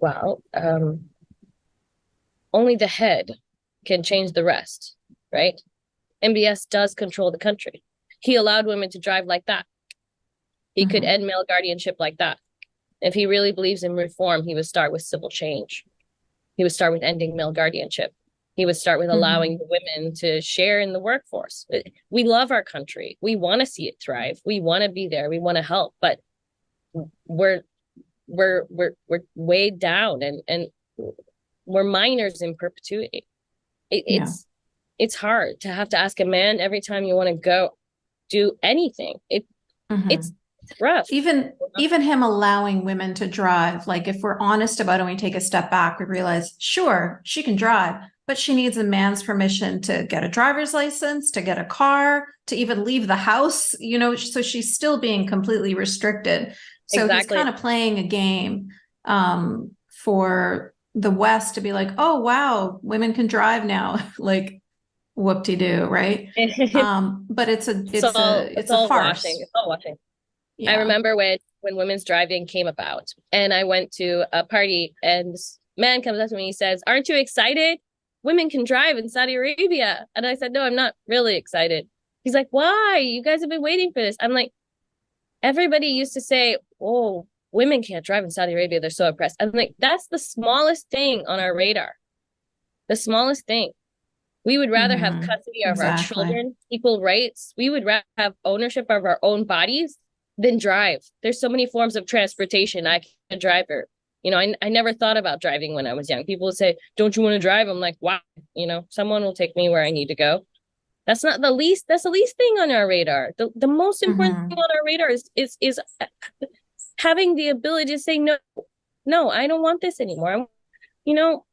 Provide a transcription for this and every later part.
Well, only the head can change the rest, right? MBS does control the country. He allowed women to drive like that. He could Hmm. end male guardianship like that. If he really believes in reform, he would start with civil change. He would start with ending male guardianship. He would start with allowing Hmm. the women to share in the workforce. We love our country. We want to see it thrive. We want to be there. We want to help, but we're we're weighed down, and we're minors in perpetuity. It, Yeah. it's it's hard to have to ask a man every time you want to go do anything. Hmm. It's rough. Even him allowing women to drive, like if we're honest about it and we take a step back, we realize, sure, she can drive, but she needs a man's permission to get a driver's license, to get a car, to even leave the house, so she's still being completely restricted. So he's Exactly. kind of playing a game for the West to be like, oh wow, women can drive now. Like whoop-de-doo, right? But It's it's a all washing. farce. It's all washing. I Yeah. remember when women's driving came about, and I went to a party, and this man comes up to me and he says, "Aren't you excited? Women can drive in Saudi Arabia." And I said, "No, I'm not really excited." He's like, "Why? You guys have been waiting for this." I'm like, everybody used to say, "Oh, women can't drive in Saudi Arabia. They're so oppressed." I'm like, that's the smallest thing on our radar. The smallest thing. We would rather have Hmm. custody of our Exactly. children, equal rights. We would rather have ownership of our own bodies than drive. There's so many forms of transportation. I can drive her. I never thought about driving when I was young. People would say, "Don't you want to drive?" I'm like, "Wow, someone will take me where I need to go." That's the least thing on our radar. The most important thing Hmm. on our radar is having the ability to say no, no, I don't want this anymore. You know,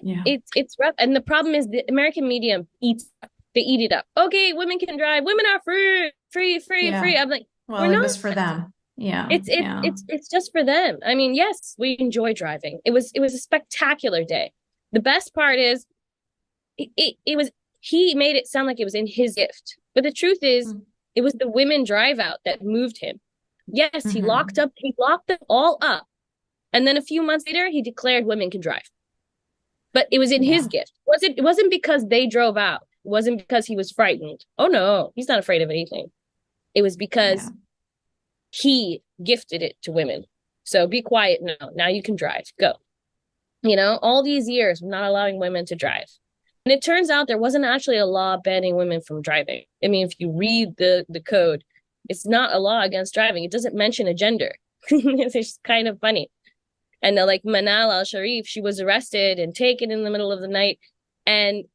Yeah. it's rough, and the problem is the American media they eat it up. Okay, women can drive. Women are free, free, free, Yeah. free. I'm like, we're Well, it not. was for them. Yeah. Yeah. It's just for them. I mean, yes, we enjoy driving. It was a spectacular day. The best part is it was he made it sound like it was in his gift, but the truth is it was the women drive out that moved him. Yes, Hmm. he locked them all up, and then a few months later he declared women can drive. But it was in his Yeah. gift. It wasn't because they drove out. It wasn't because he was frightened. Oh no, he's not afraid of anything. It was Yeah. because he gifted it to women. So be quiet now. Now you can drive. Go. All these years not allowing women to drive. And it turns out there wasn't actually a law banning women from driving. I mean, if you read the code, it's not a law against driving. It doesn't mention a gender. It's just kind of funny. And like Manal Al Sharif, she was arrested and taken in the middle of the night, and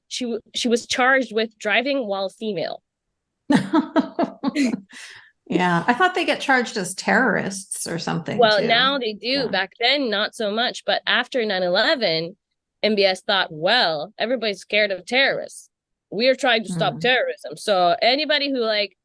she was charged with driving while female. Yeah. I thought they get charged as terrorists or something Well, too. now they do. Yeah. Back then, not so much. But after 9/11, MBS thought, well, everybody's scared of terrorists. We're trying to stop Mm. terrorism. So anybody who like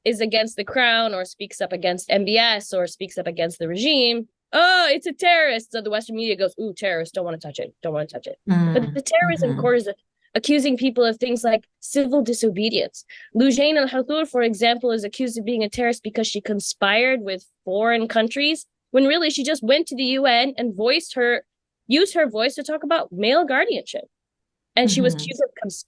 is against the crown or speaks up against MBS or speaks up against the regime, oh, it's a terrorist. So the Western media goes, ooh, terrorists, don't want to touch it, don't want to touch it. But the Mm. terrorism Hmm. court is accusing people of things like civil disobedience. Lujain al Hathur, for example, is accused of being a terrorist because she conspired with foreign countries when really she just went to the UN and used her voice to talk about male guardianship. And she was Hmm. accused of conspiring